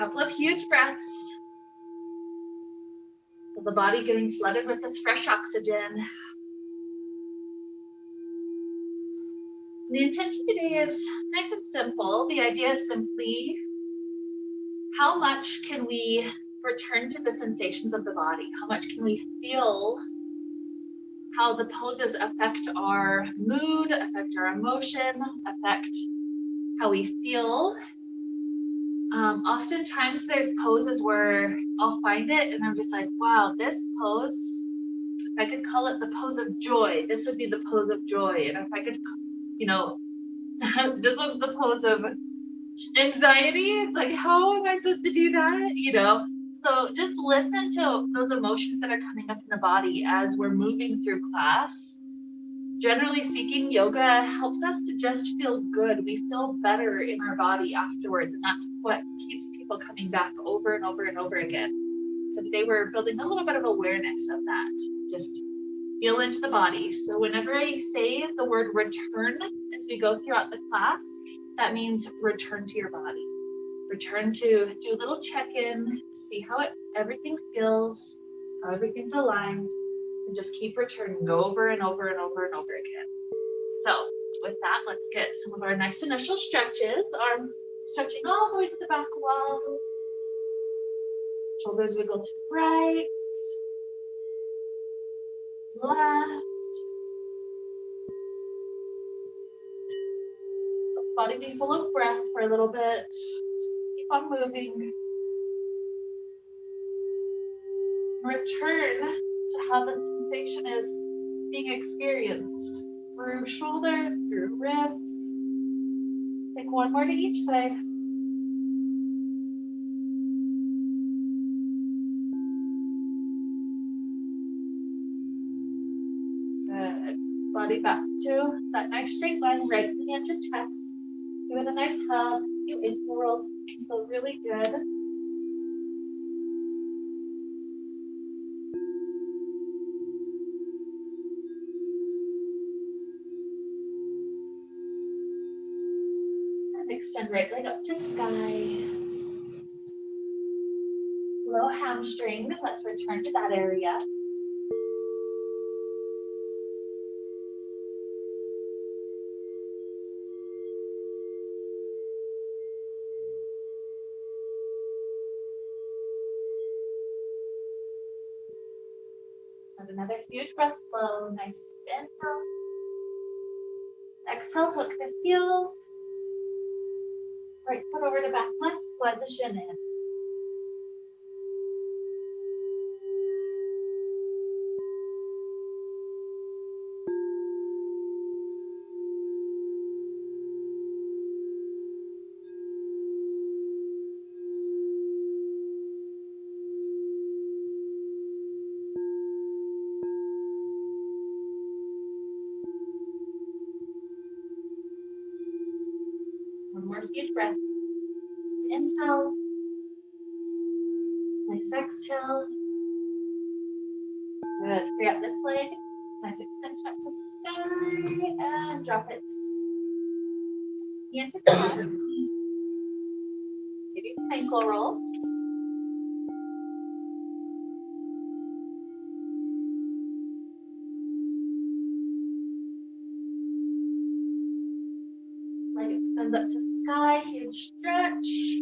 couple of huge breaths. Feel the body getting flooded with this fresh oxygen. The intention today is nice and simple. The idea is simply, how much can we return to the sensations of the body? How much can we feel how the poses affect our mood, affect our emotion, affect how we feel? Oftentimes there's poses where I'll find it and I'm just like, wow, this pose, if I could call it the pose of joy, this would be the pose of joy. And if I could, this one's the pose of anxiety. It's like, how am I supposed to do that? So just listen to those emotions that are coming up in the body as we're moving through class. Generally speaking, yoga helps us to just feel good. We feel better in our body afterwards, and that's what keeps people coming back over and over and over again. So today we're building a little bit of awareness of that. Just feel into the body. So whenever I say the word return as we go throughout the class, that means return to your body. Return to do a little check-in, see how everything feels, how everything's aligned, and just keep returning over and over and over and over again. So with that, let's get some of our nice initial stretches. Arms stretching all the way to the back wall. Shoulders wiggle to right, left. Body be full of breath for a little bit. Keep on moving. Return to how the sensation is being experienced through shoulders, through ribs. Take one more to each side. Good. Body back to that nice straight line, right knee into chest. Give it a nice hug. You ankle rolls can feel really good. And extend right leg up to sky. Low hamstring. Let's return to that area. And another huge breath flow. Nice inhale. Exhale, hook the heel. Right foot over to back left, slide the shin in. One more huge breath. Inhale. Nice exhale. Good. Free up this leg. Nice extension up to sky. And drop it. Hand to chest. Maybe some ankle rolls. Leg extends up to sky. Huge stretch.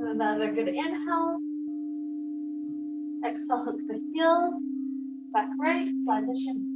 Another good inhale. Exhale, hook the heels. Back right, slide the shin.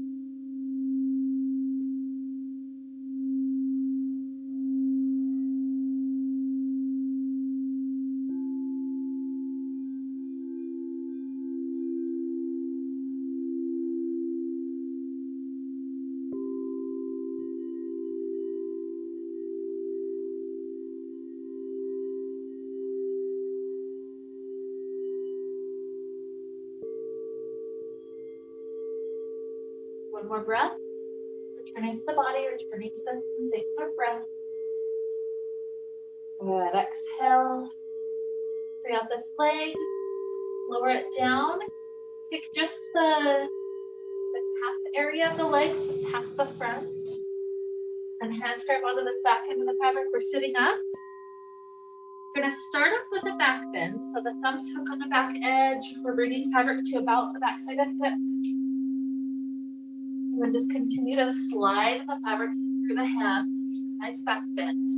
One more breath. Returning to the body, returning to the sensation of breath. Good. Exhale. Bring out this leg. Lower it down. Pick just the calf area of the legs past the front. And hands grab onto this back end of the fabric. We're sitting up. We're going to start off with a back bend. So the thumbs hook on the back edge. We're bringing fabric to about the back side of hips. And then just continue to slide the fabric through the hands. Nice back bend.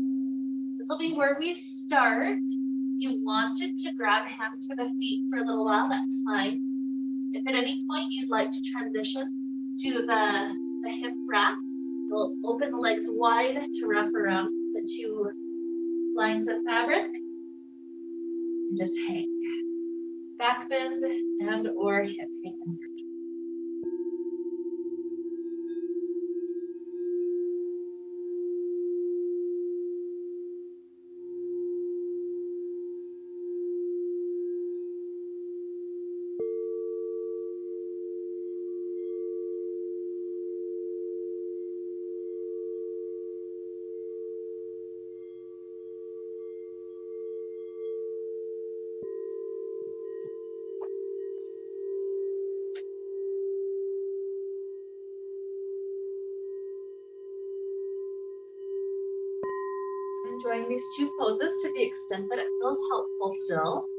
This will be where we start. If you wanted to grab hands for the feet for a little while, that's fine. If at any point you'd like to transition to the hip wrap, we'll open the legs wide to wrap around the two lines of fabric. And just hang. Back bend and or hip hang. Enjoying these two poses to the extent that it feels helpful still.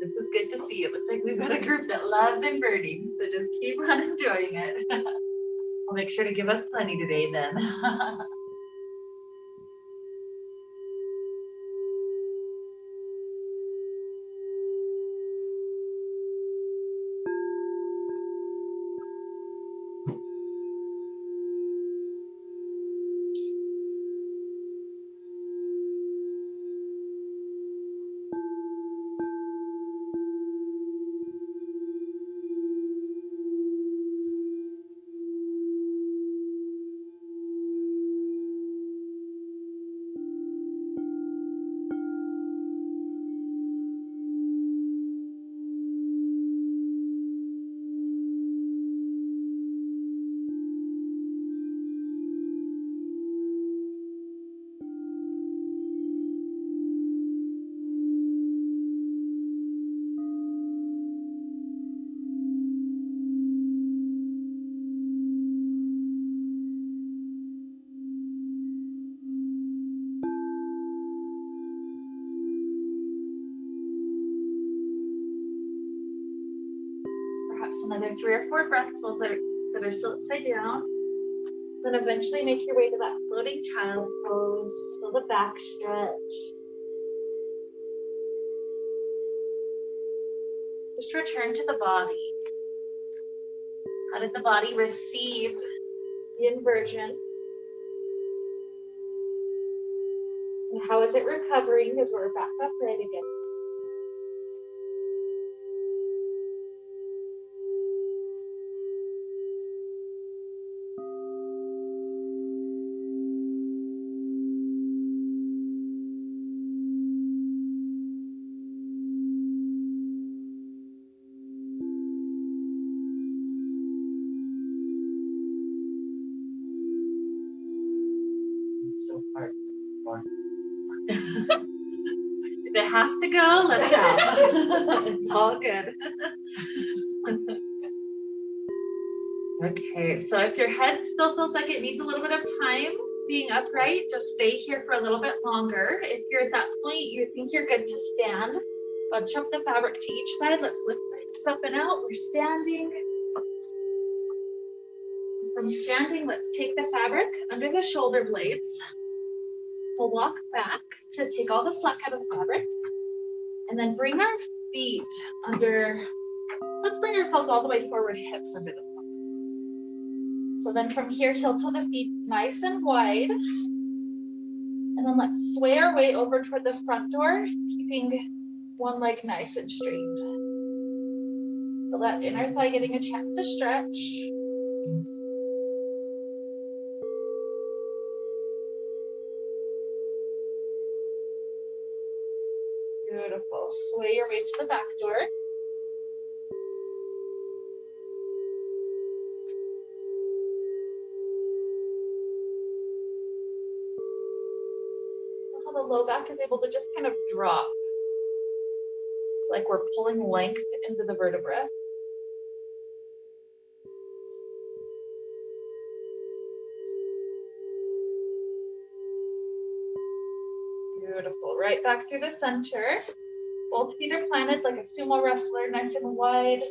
This is good to see. It looks like we've got a group that loves inverting, so just keep on enjoying it. I'll make sure to give us plenty today then. perhaps another 3 or 4 breaths that are still upside down. Then eventually make your way to that floating child pose. Feel the back stretch. Just return to the body. How did the body receive the inversion? And how is it recovering as we're back upright again? So hard. If it has to go, let it out. It's all good. Okay, so if your head still feels like it needs a little bit of time being upright, just stay here for a little bit longer. If you're at that point, you think you're good to stand, bunch up the fabric to each side. Let's lift the hips up and out. We're standing. From standing, let's take the fabric under the shoulder blades. We'll walk back to take all the slack out of the fabric, and then bring our feet under, let's bring ourselves all the way forward, hips under the floor. So then from here, heel toe the feet nice and wide. And then let's sway our way over toward the front door, keeping one leg nice and straight. Feel that inner thigh getting a chance to stretch. Beautiful. Sway your way to the back door. How the low back is able to just kind of drop. It's like we're pulling length into the vertebra. Beautiful. Right back through the center. Both feet are planted like a sumo wrestler, nice and wide.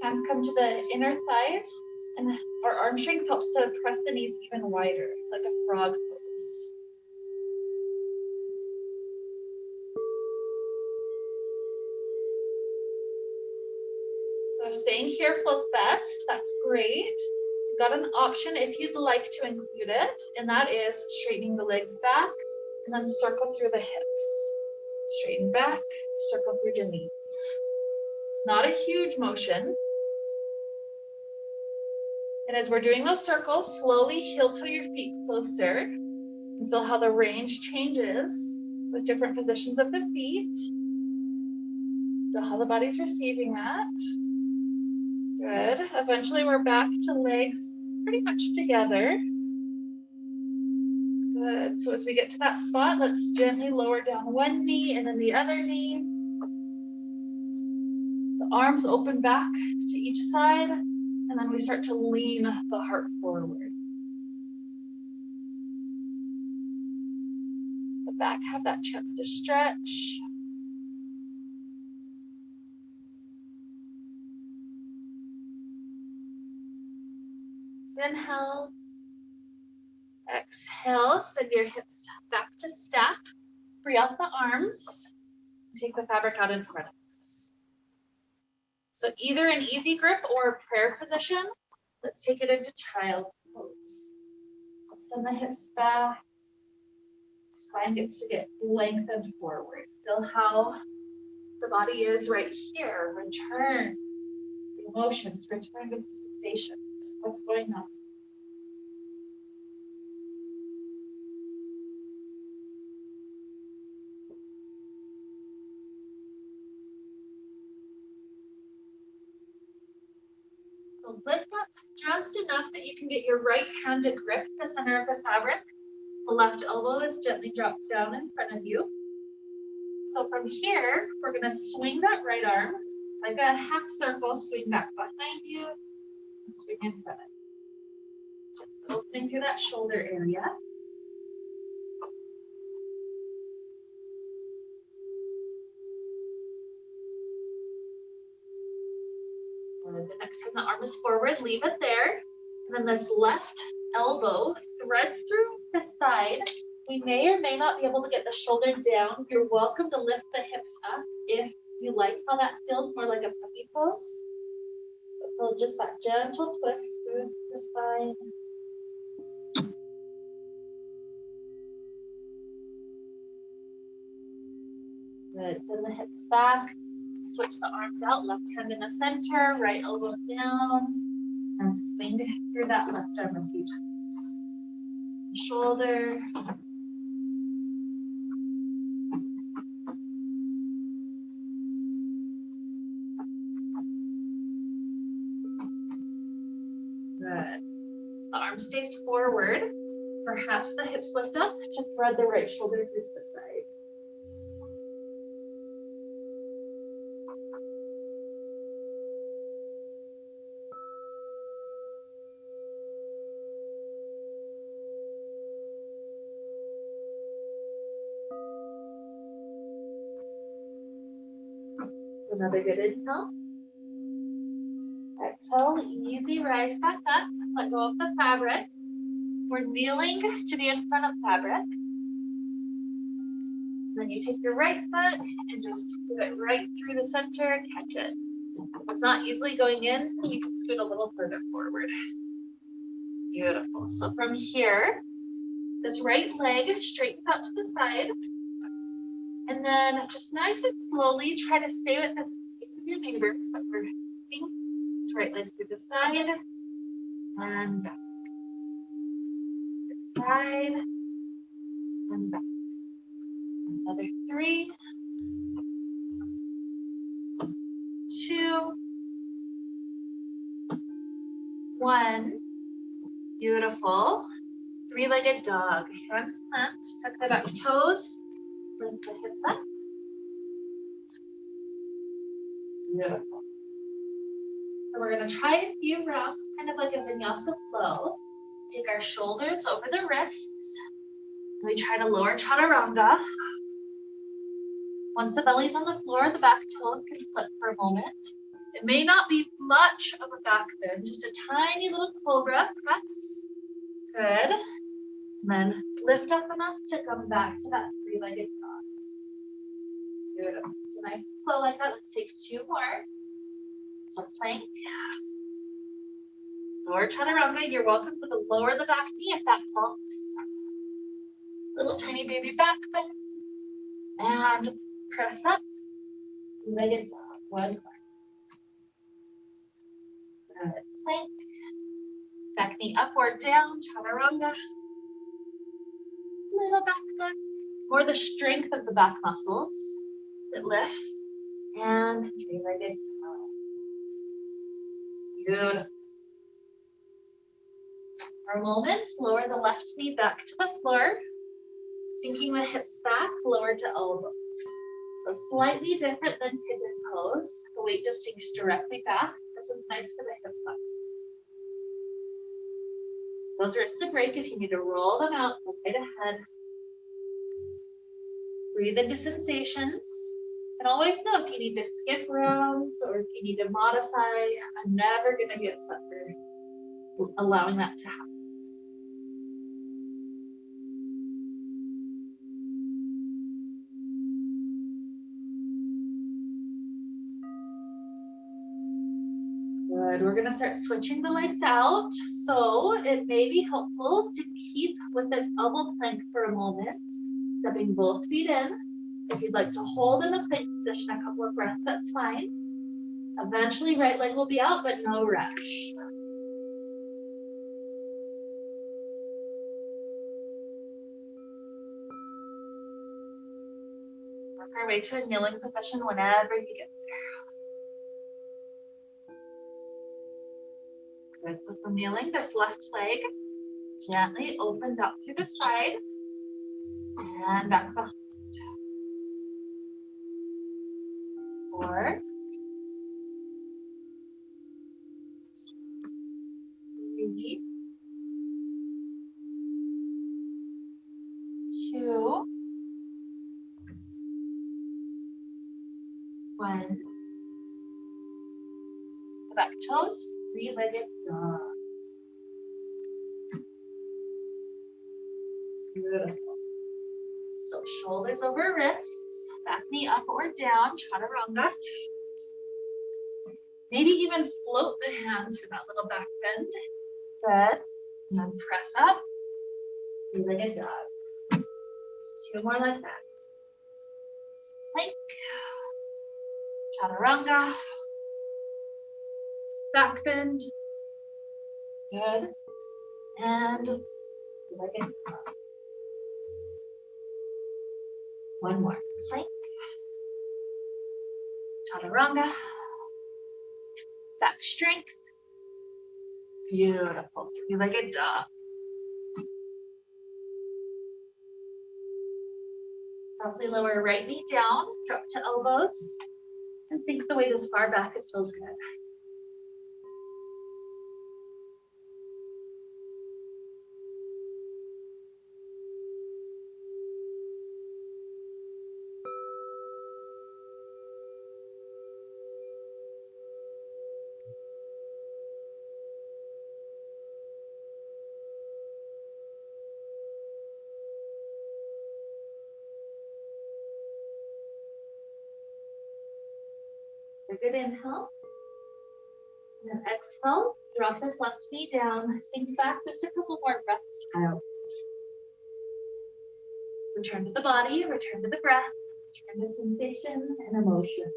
Hands come to the inner thighs, and our arm strength helps to press the knees even wider, like a frog pose. So staying here feels best. That's great. You've got an option if you'd like to include it, and that is straightening the legs back and then circle through the hips. Straighten back, circle through the knees. It's not a huge motion. And as we're doing those circles, slowly heel toe your feet closer. And feel how the range changes with different positions of the feet. Feel how the body's receiving that. Good. Eventually we're back to legs pretty much together. Good. So as we get to that spot, let's gently lower down one knee and then the other knee. The arms open back to each side, and then we start to lean the heart forward. The back have that chance to stretch. Inhale. Exhale, send your hips back to stack. Free out the arms. Take the fabric out in front of us. So either an easy grip or a prayer position. Let's take it into child pose. So send the hips back. Spine gets to get lengthened forward. Feel how the body is right here. Return the emotions, return to the sensations. What's going on? So lift up just enough that you can get your right hand to grip the center of the fabric. The left elbow is gently dropped down in front of you. So from here, we're going to swing that right arm like a half circle, swing back behind you, and swing in front of you. Opening through that shoulder area. Good. The next time the arm is forward, leave it there. And then this left elbow threads through the side. We may or may not be able to get the shoulder down. You're welcome to lift the hips up if you like how that feels, more like a puppy pose. So just that gentle twist through the spine. Good. Bend the hips back. Switch the arms out. Left hand in the center, right elbow down. And swing through that left arm a few times. Shoulder. Good. The arm stays forward. Perhaps the hips lift up to thread the right shoulder through to the side. Another good inhale. Exhale, easy rise back up. Let go of the fabric. We're kneeling to be in front of fabric. Then you take your right foot and just put it right through the center, catch it. If it's not easily going in, you can scoot a little further forward. Beautiful. So from here, this right leg straightens out to the side. And then just nice and slowly try to stay with this piece of your neighbors that we're taking. This right leg through the side and back. This side and back. Another 3, 2, 1. Beautiful. 3-legged dog. Hands plant. Tuck the back toes. Lift the hips up. Beautiful. So we're going to try a few rounds, kind of like a vinyasa flow. Take our shoulders over the wrists. We try to lower chaturanga. Once the belly's on the floor, the back toes can flip for a moment. It may not be much of a back bend, just a tiny little cobra press. Good. And then lift up enough to come back to that 3-legged dog. Beautiful. So nice and slow like that. Let's take 2 more. So plank. Lower chaturanga. You're welcome to lower the back knee if that helps. Little tiny baby back bend. And press up. 3-legged dog. 1 more. Good. Plank. Back knee up or down. Chaturanga. Little back bend. It's more the strength of the back muscles that lifts. And 3-legged dog. Beautiful. For a moment, lower the left knee back to the floor, sinking the hips back, lower to elbows. So slightly different than pigeon pose. The weight just sinks directly back. This one's nice for the hip flexor. Those wrists to break if you need to roll them out, go right ahead. Breathe into sensations. And always know if you need to skip rounds or if you need to modify. I'm never going to be upset for allowing that to happen. Good. We're going to start switching the legs out. So it may be helpful to keep with this elbow plank for a moment, stepping both feet in. If you'd like to hold in the plank position a couple of breaths, that's fine. Eventually, right leg will be out, but no rush. Work our way to a kneeling position whenever you get there. Good. So from kneeling, this left leg gently opens out through the side and back behind. 4, 3, 2, 1. the back toes, three-legged dog. Beautiful. So shoulders over wrists, back knee up or down, chaturanga. Maybe even float the hands for that little back bend. Good. And then press up, three-legged dog. Just 2 more like that. Plank, chaturanga, back bend. Good. And three-legged dog. One more. Plank, chaturanga, back strength. Beautiful. Three-legged dog. Softly lower right knee down, drop to elbows, and sink the weight as far back as feels good. A good inhale. And then exhale, drop this left knee down, sink back just a couple more breaths out. Return to the body, return to the breath, return to sensation and emotion.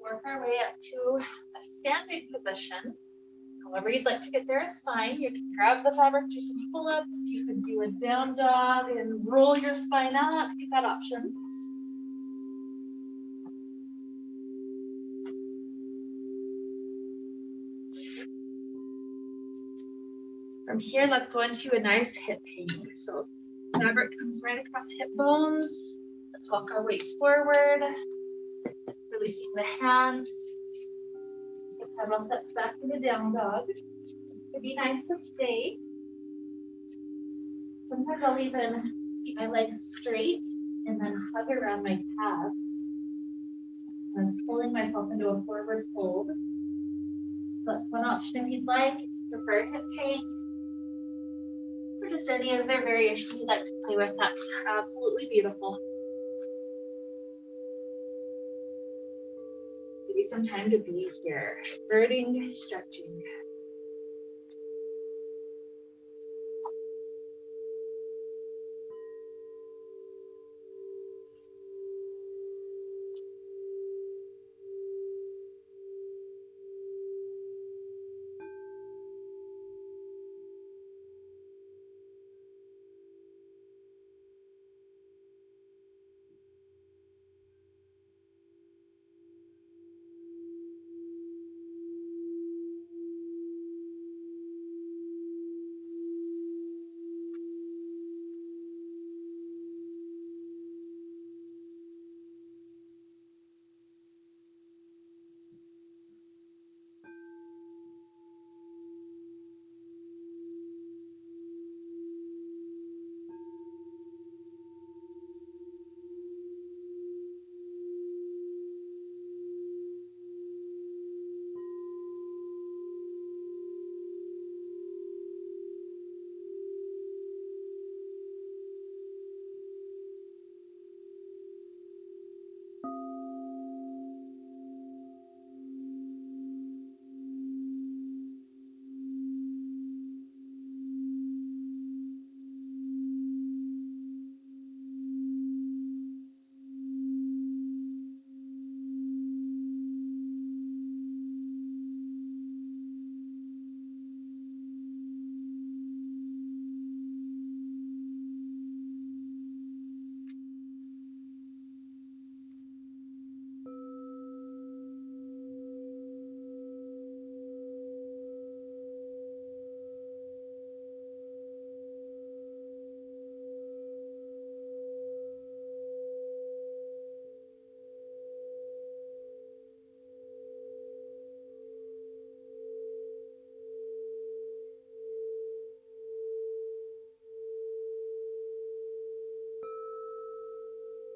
Work our way up to a standing position. However you'd like to get there is fine. You can grab the fabric, do some pull-ups. You can do a down dog and roll your spine up. You've got options. From here, let's go into a nice hip hang. So fabric comes right across hip bones. Let's walk our weight forward, releasing the hands. Take several steps back to the down dog. It'd be nice to stay. Sometimes I'll even keep my legs straight and then hug around my calves. I'm pulling myself into a forward fold. That's one option if you'd like. Prefer hip hang, or just any other variations you'd like to play with. That's absolutely beautiful. Give you some time to be here. Birding, stretching.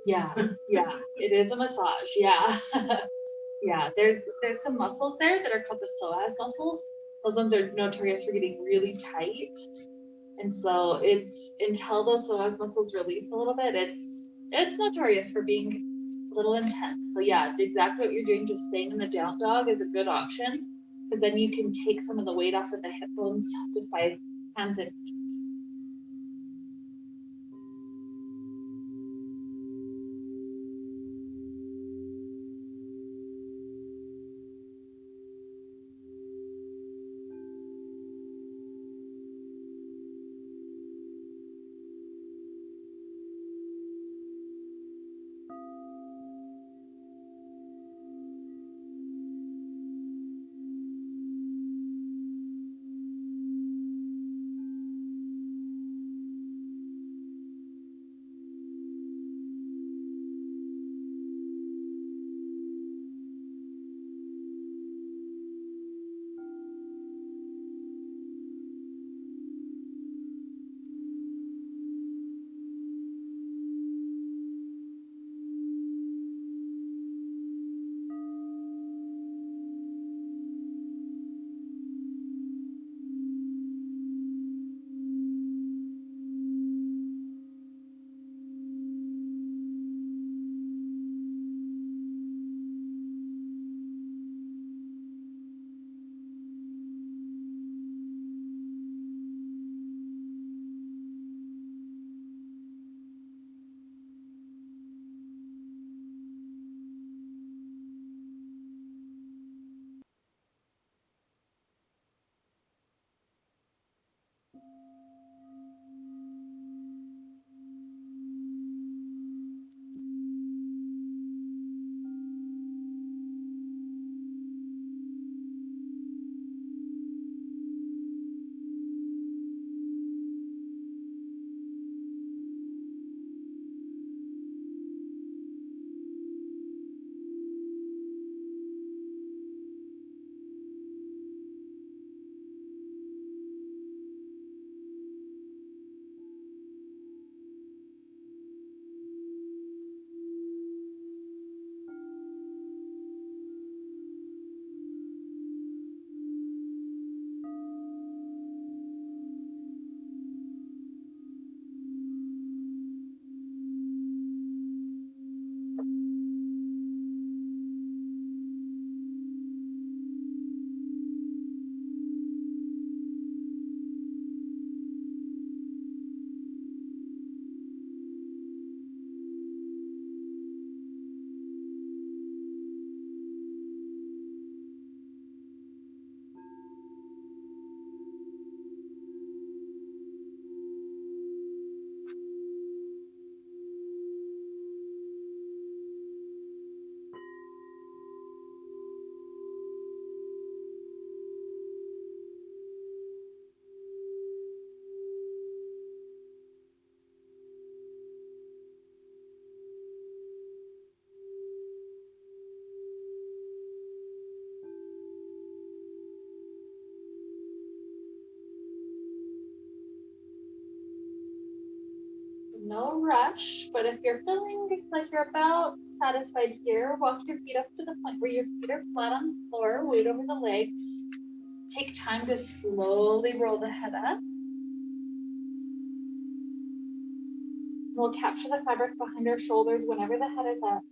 Yeah, yeah, it is a massage. Yeah. Yeah, there's some muscles there that are called the psoas muscles. Those ones are notorious for getting really tight. And so it's until those psoas muscles release a little bit, it's notorious for being a little intense. So yeah, exactly what you're doing, just staying in the down dog is a good option because then you can take some of the weight off of the hip bones just by hands and feet. No rush, but if you're feeling like you're about satisfied here, walk your feet up to the point where your feet are flat on the floor, weight over the legs. Take time to slowly roll the head up. We'll capture the fabric behind our shoulders whenever the head is up.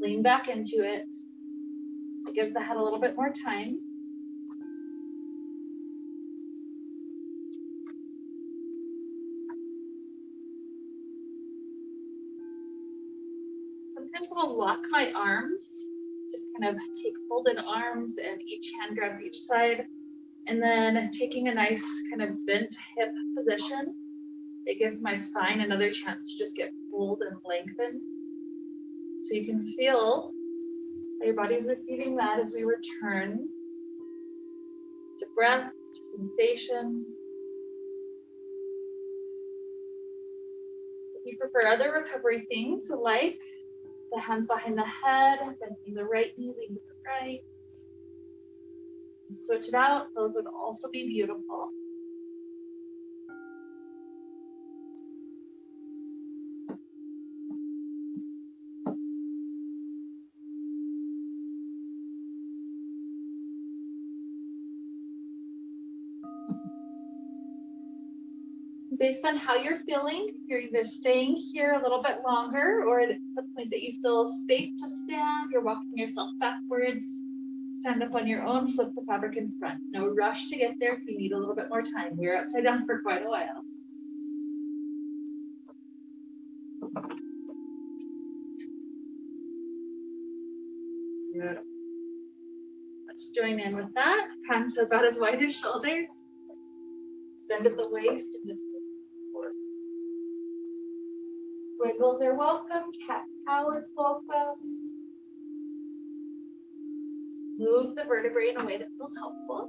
Lean back into it. It gives the head a little bit more time. Sometimes I'll lock my arms, just kind of take folded arms and each hand grabs each side. And then taking a nice kind of bent hip position, it gives my spine another chance to just get pulled and lengthened. So you can feel how your body's receiving that as we return to breath, to sensation. If you prefer other recovery things like the hands behind the head, bending the right knee, lean to the right. Switch it out, those would also be beautiful. Based on how you're feeling, you're either staying here a little bit longer, or at the point that you feel safe to stand, you're walking yourself backwards. Stand up on your own, flip the fabric in front. No rush to get there if you need a little bit more time. We're upside down for quite a while. Beautiful. Let's join in with that. Hands about as wide as shoulders. Bend at the waist and just forward. Wiggles are welcome. Cat-cow is welcome. Move the vertebrae in a way that feels helpful.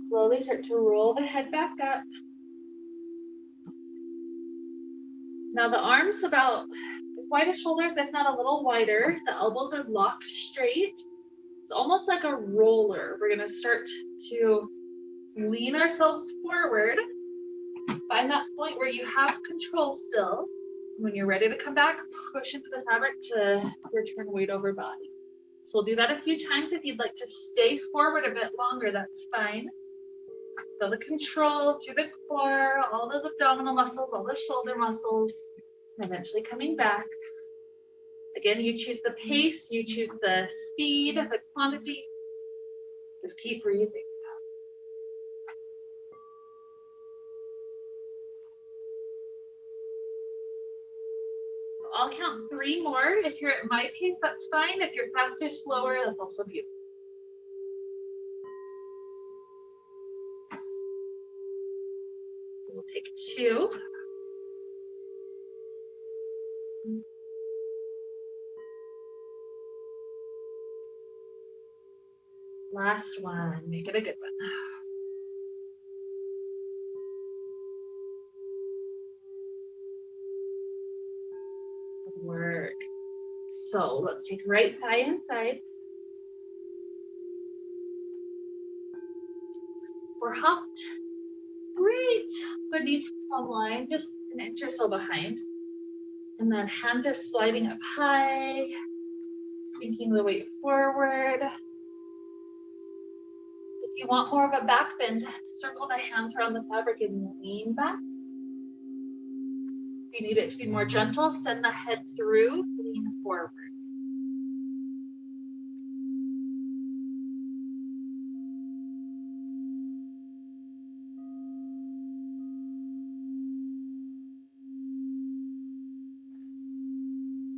Slowly start to roll the head back up. Now the arms about as wide as shoulders, if not a little wider. The elbows are locked straight. It's almost like a roller. We're gonna start to lean ourselves forward. Find that point where you have control still. When you're ready to come back, push into the fabric to return weight over body. So we'll do that a few times. If you'd like to stay forward a bit longer, that's fine. Feel the control through the core, all those abdominal muscles, all those shoulder muscles, and eventually coming back. Again, you choose the pace, you choose the speed, the quantity. Just keep breathing. I'll count 3 more. If you're at my pace, that's fine. If you're faster, slower, that's also beautiful. We'll take 2. Last one, make it a good one. Good work. So let's take right thigh inside. We're hopped right beneath the thumb line, just an inch or so behind. And then hands are sliding up high, sinking the weight forward. If you want more of a back bend, circle the hands around the fabric and lean back. If you need it to be more gentle, send the head through, lean forward.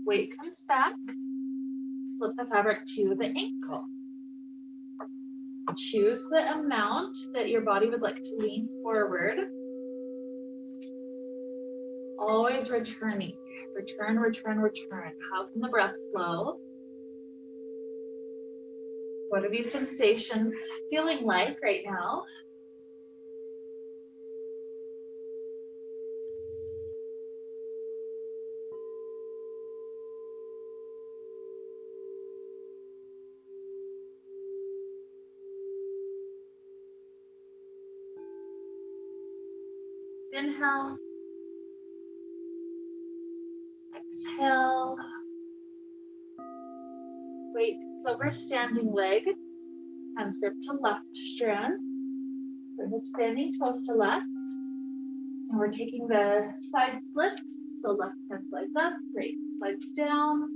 Weight comes back, slip the fabric to the ankle. Choose the amount that your body would like to lean forward. Always returning. Return, return, return. How can the breath flow? What are these sensations feeling like right now? Inhale. Exhale. Weight over standing leg. Hands grip to left strand. Bring the standing toes to left. And we're taking the side splits. So left hand slides up, right slides down.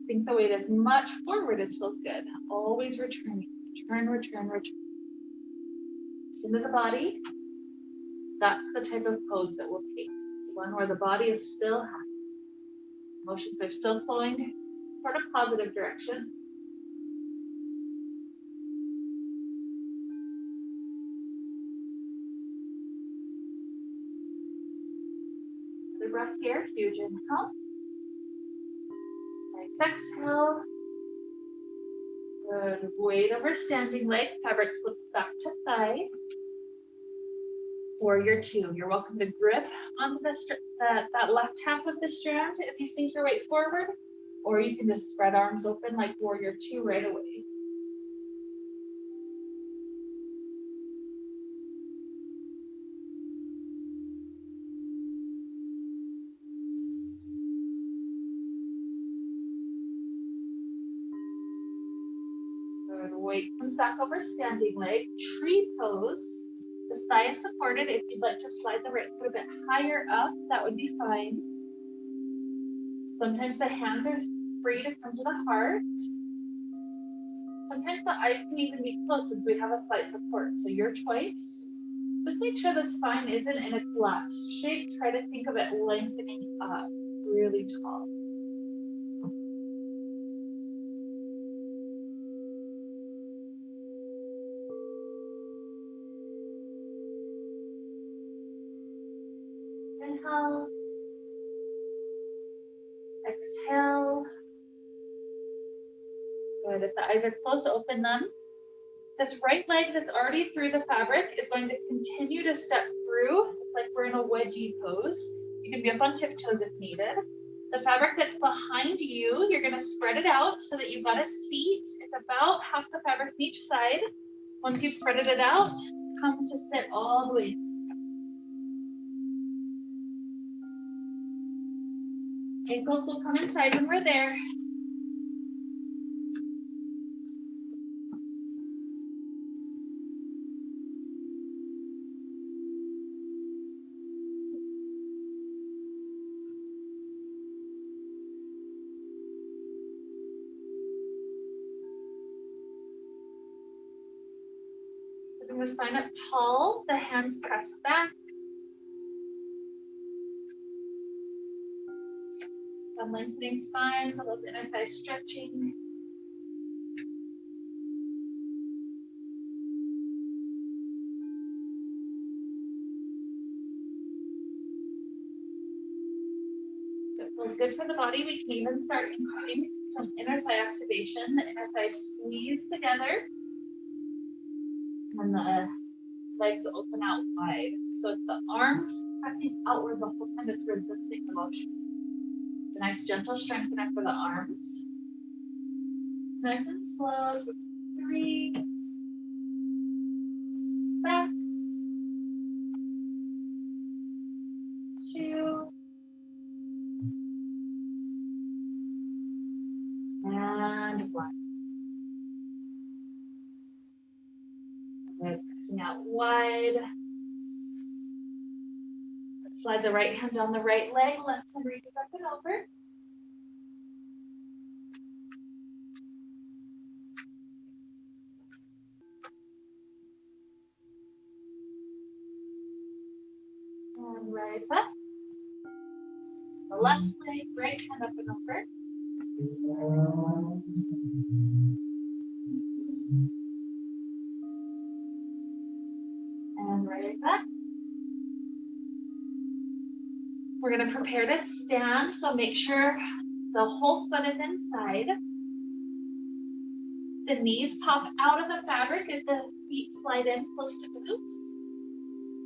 Sink the weight as much forward as feels good. Always returning. Return, return, return. It's into the body. That's the type of pose that we'll take. One where the body is still happy. Emotions are still flowing toward a positive direction. Another breath here, huge inhale. Nice exhale. Good. Weight over standing leg, fabric slips back to thigh. Warrior 2. You're welcome to grip onto that left half of the strand as you sink your weight forward, or you can just spread arms open like Warrior 2 right away. weight comes back over standing leg, tree pose. The thigh is supported. If you'd like to slide the right foot a bit higher up, that would be fine. Sometimes the hands are free to come to the heart. Sometimes the eyes can even be closed since we have a slight support. So your choice. Just make sure the spine isn't in a collapsed shape. Try to think of it lengthening up really tall. Inhale. Exhale. Good. If the eyes are closed, open them. This right leg that's already through the fabric is going to continue to step through. It's like we're in a wedgie pose. You can be up on tiptoes if needed. The fabric that's behind you, you're going to spread it out so that you've got a seat. It's about half the fabric on each side. Once you've spreaded it out, come to sit all the way. Ankles will come inside when we're there. Bring the spine up tall, the hands press back. The lengthening spine for those inner thighs stretching. If it feels good for the body, we can even start including some inner thigh activation. The inner thighs squeeze together. And the legs open out wide. So it's the arms pressing outward the whole time it's resisting the motion. A nice gentle strengthening for the arms. Nice and slow. 3. Back. 2. And 1. Pressing out wide. Let's slide the right hand down the right leg, left hand reaches up and over. And rise up. The left leg, right hand up and over. And raise up. We're going to prepare to stand, so make sure the whole foot is inside. The knees pop out of the fabric as the feet slide in close to glutes.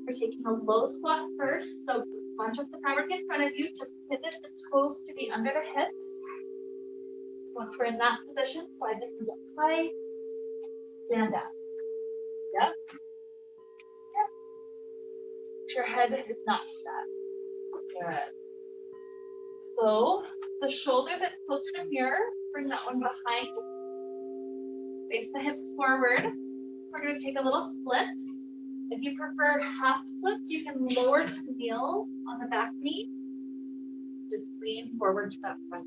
We're taking a low squat first, so bunch up the fabric in front of you to pivot the toes to be under the hips. Once we're in that position, slide the hands up high, stand up. Yep. Your head is not stuck. Good. So the shoulder that's closer to mirror, bring that one behind. Face the hips forward. We're going to take a little splits. If you prefer half splits, you can lower to kneel on the back knee. Just lean forward to that front.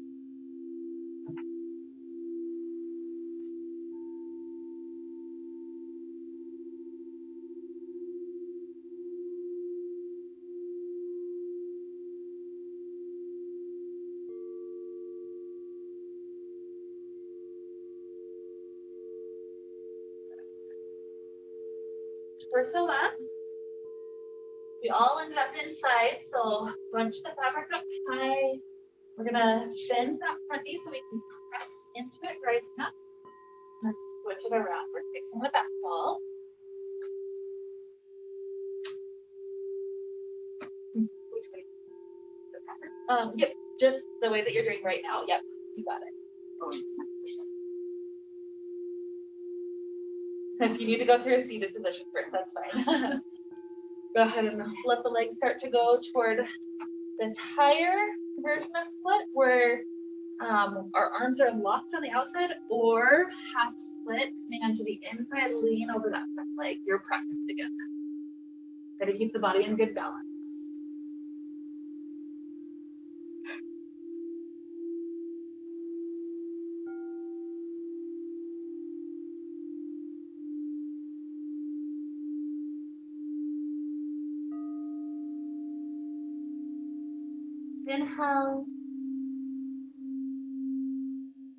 Torso up. We all end up inside, so bunch the fabric up high. We're gonna bend that front knee so we can press into it, rising up. Let's switch it around. We're facing the back wall. Which way? Yep, just the way that you're doing right now. Yep, you got it. If you need to go through a seated position first, that's fine. Go ahead and let the legs start to go toward this higher version of split where Our arms are locked on the outside or half split, coming onto the inside, lean over that front leg, your preference again. Try to keep the body in good balance. Inhale.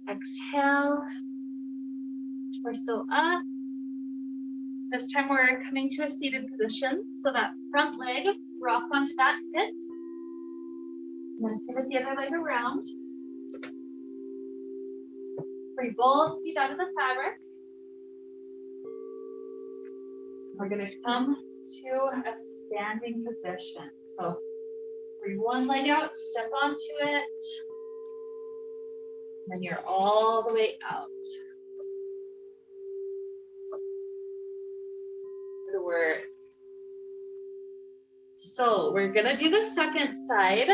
Exhale. Torso up. This time we're coming to a seated position. So that front leg, rock onto that hip. And then pivot the other leg around. Bring both feet out of the fabric. We're gonna come to a standing position. So bring one leg out, step onto it. And then you're all the way out. Good work. So we're gonna do the second side,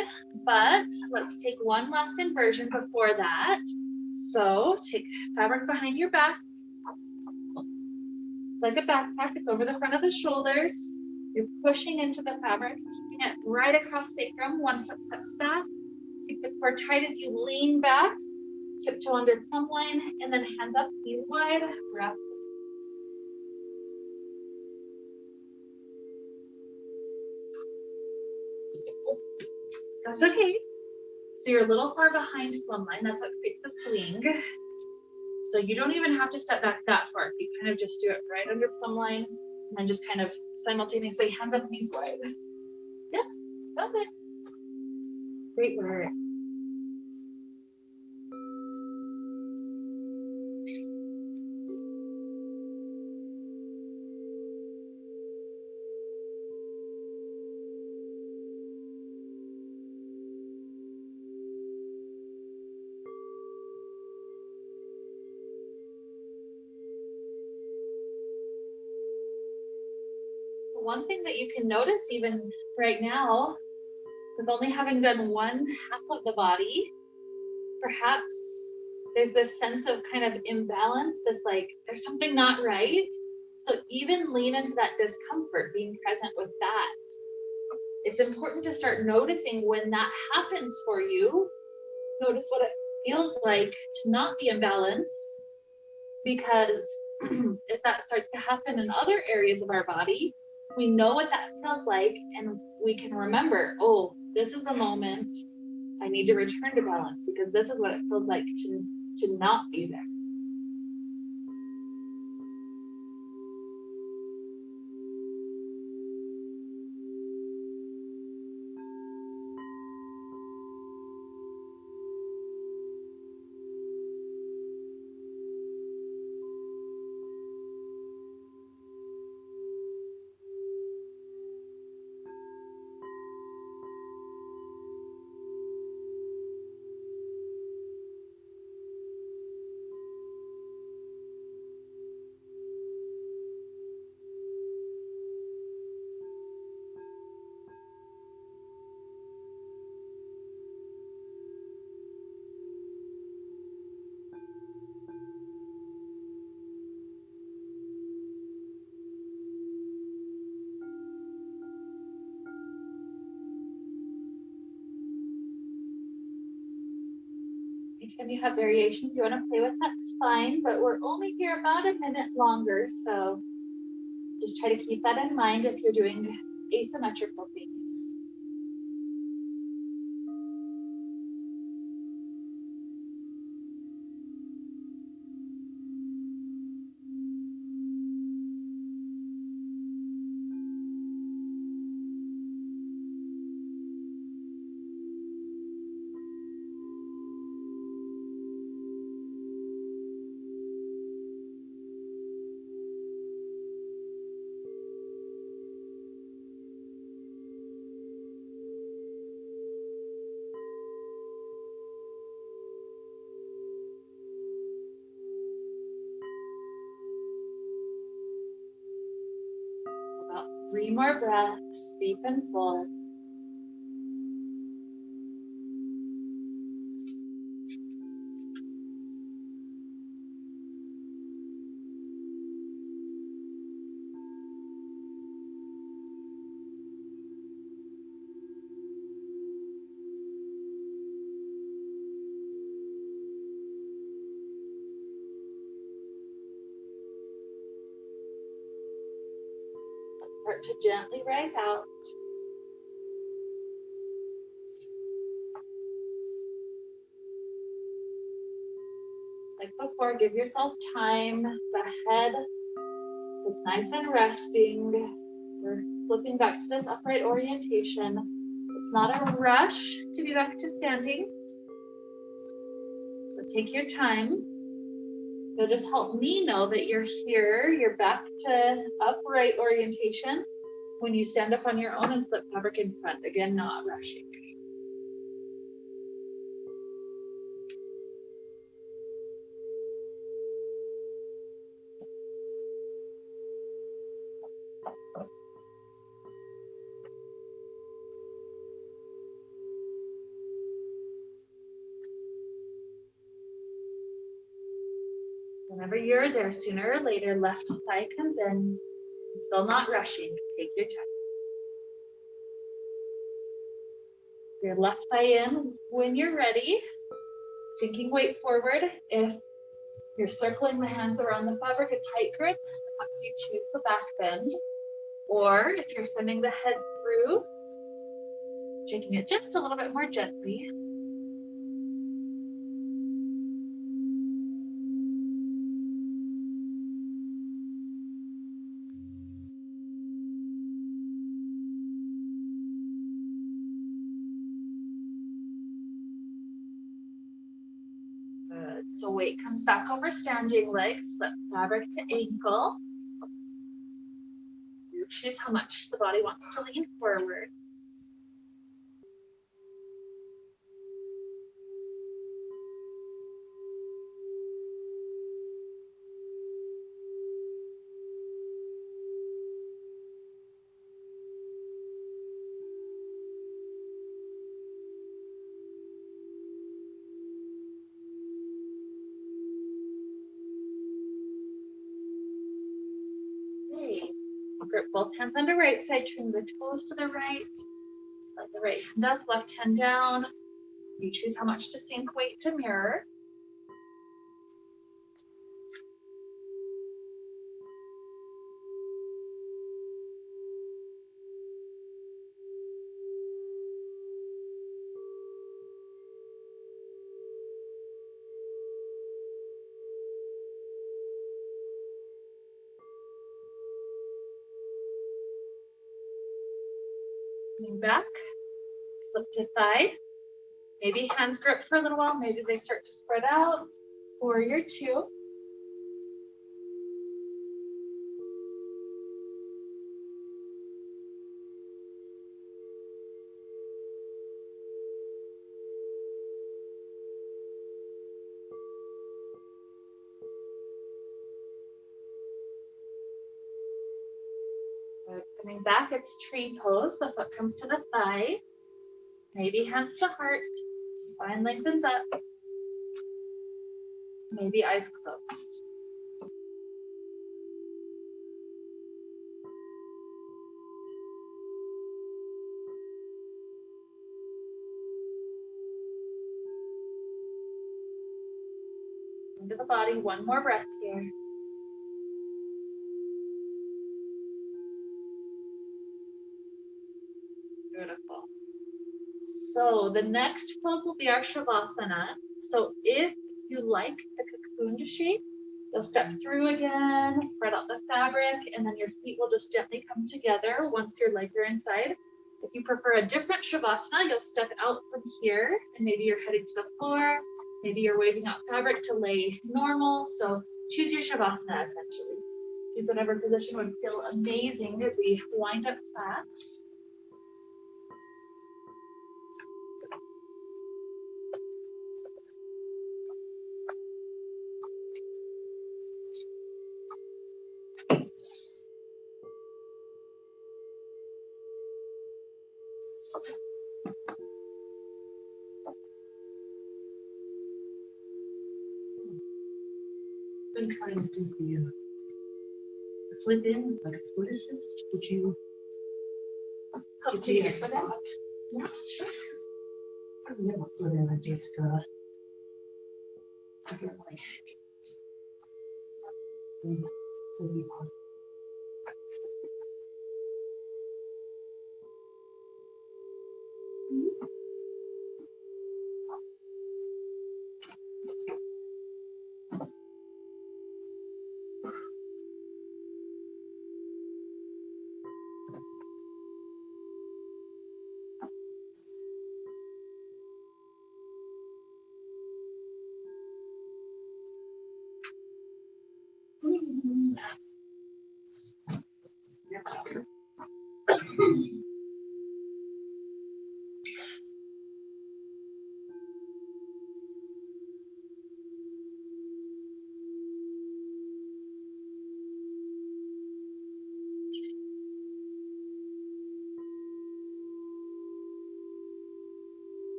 but let's take one last inversion before that. So take fabric behind your back. Like a backpack, it's over the front of the shoulders. You're pushing into the fabric, keeping it right across sacrum, 1 foot steps back. Keep the core tight as you lean back. Tiptoe under plumb line, and then hands up, knees wide, wrap. That's okay. So you're a little far behind plumb line. That's what creates the swing. So you don't even have to step back that far. You kind of just do it right under plumb line, and then just kind of simultaneously hands up, knees wide. Yeah, got it. Great work. One thing that you can notice even right now, with only having done one half of the body, perhaps there's this sense of kind of imbalance, this like, there's something not right. So even lean into that discomfort, being present with that. It's important to start noticing when that happens for you. Notice what it feels like to not be in balance, because if that starts to happen in other areas of our body, we know what that feels like, and we can remember, oh, this is a moment I need to return to balance, because this is what it feels like to not be there. Anytime you have variations you want to play with, that's fine, but we're only here about a minute longer, so just try to keep that in mind if you're doing asymmetrical things. About 3 more breaths, deep and full. Start to gently rise out. Like before, give yourself time. The head is nice and resting. We're flipping back to this upright orientation. It's not a rush to be back to standing. So take your time. You'll just help me know that you're here. You're back to upright orientation when you stand up on your own and flip fabric in front. Again, not rushing. Whenever you're there, sooner or later, left thigh comes in. Still not rushing. Take your time. Your left thigh in when you're ready. Sinking weight forward. If you're circling the hands around the fabric, a tight grip, perhaps you choose the back bend. Or if you're sending the head through, shaking it just a little bit more gently. Good. So weight comes back over standing legs, flip fabric to ankle. You choose how much the body wants to lean forward. Grip both hands under right side, turn the toes to the right. Slide the right hand up, left hand down. You choose how much to sink weight to mirror. Coming back, slip to thigh. Maybe hands grip for a little while, maybe they start to spread out. Warrior two. Good. Coming back, it's tree pose. The foot comes to the thigh. Maybe hands to heart. Spine lengthens up. Maybe eyes closed. Into the body, one more breath here. Beautiful. So the next pose will be our Shavasana. So if you like the cocoon shape, you'll step through again, spread out the fabric, and then your feet will just gently come together once your legs are inside. If you prefer a different Shavasana, you'll step out from here, and maybe you're heading to the floor. Maybe you're waving out fabric to lay normal. So choose your Shavasana essentially. Choose whatever position would feel amazing as we wind up class. Been trying to do the flip in like a foot assist. Would you Help to get for that. Yeah, sure. I've never flip in. I just I get like maybe on.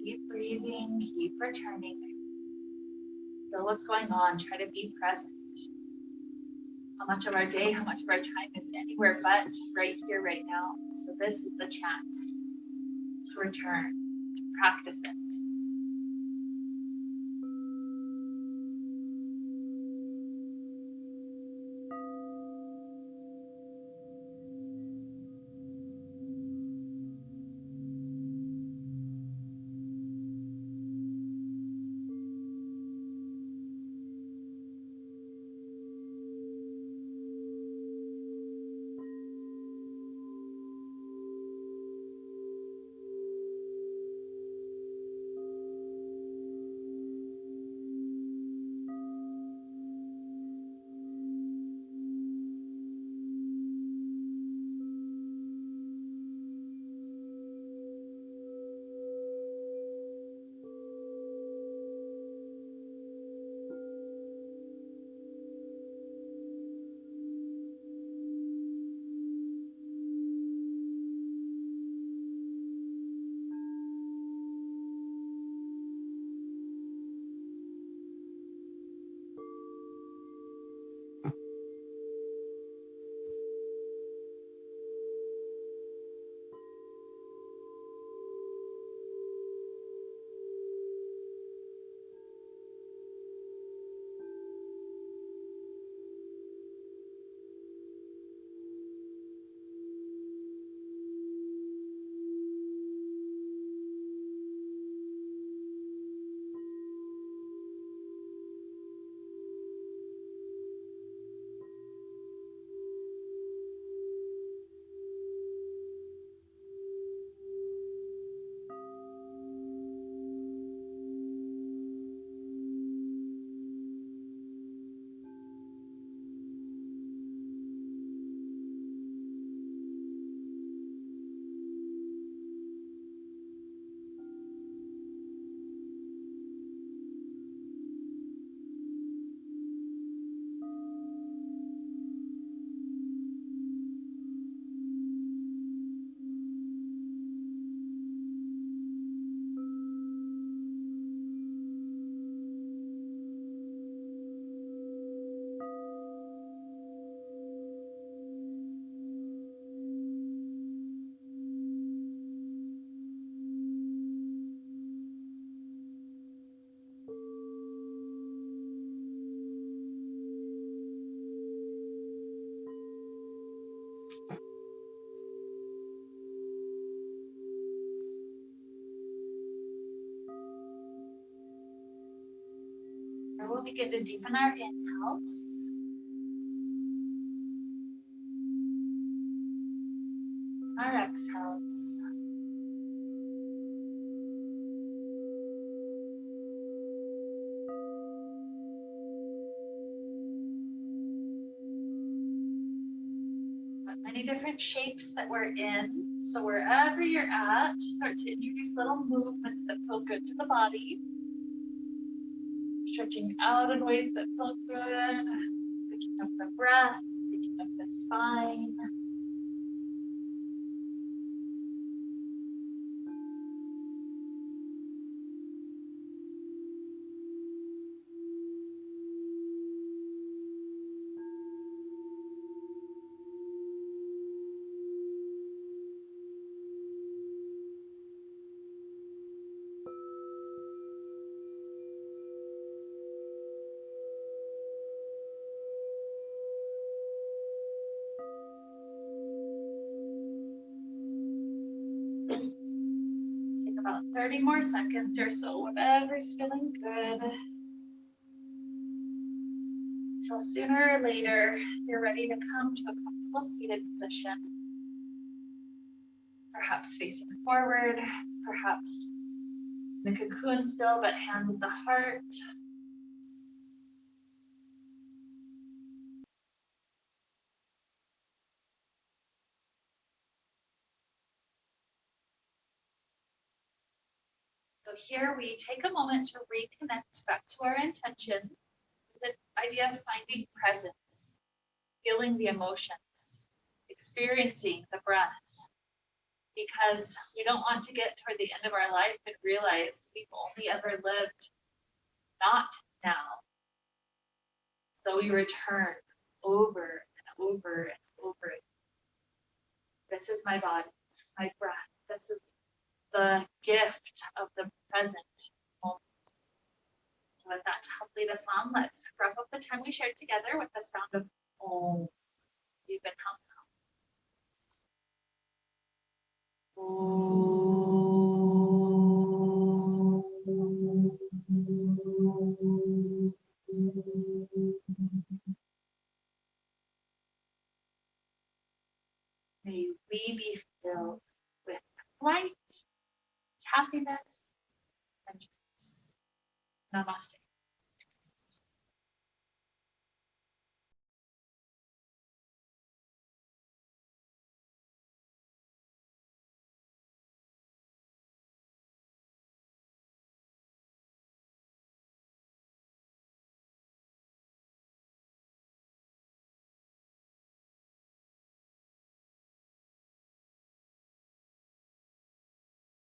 Keep breathing, keep returning. Feel what's going on. Try to be present. How much of our day, how much of our time is anywhere but right here, right now. So this is the chance to return, to practice it. Now we'll begin to deepen our inhales. Our exhales. Many different shapes that we're in. So wherever you're at, just start to introduce little movements that feel good to the body. Stretching out in ways that feel good. Picking up the breath, picking up the spine. Take about 30 more seconds or so, whatever's feeling good. Until sooner or later, you're ready to come to a comfortable seated position. Perhaps facing forward, perhaps in the cocoon still, but hands at the heart. So here we take a moment to reconnect back to our intention. It's an idea of finding presence, feeling the emotions, experiencing the breath, because we don't want to get toward the end of our life and realize we've only ever lived not now. So we return over and over and over. This is my body, this is my breath, this is the gift of the present moment. So with that to help lead us on, let's wrap up the time we shared together with the sound of Om. Deep inhale. May we be filled with light, happiness, and peace. Namaste.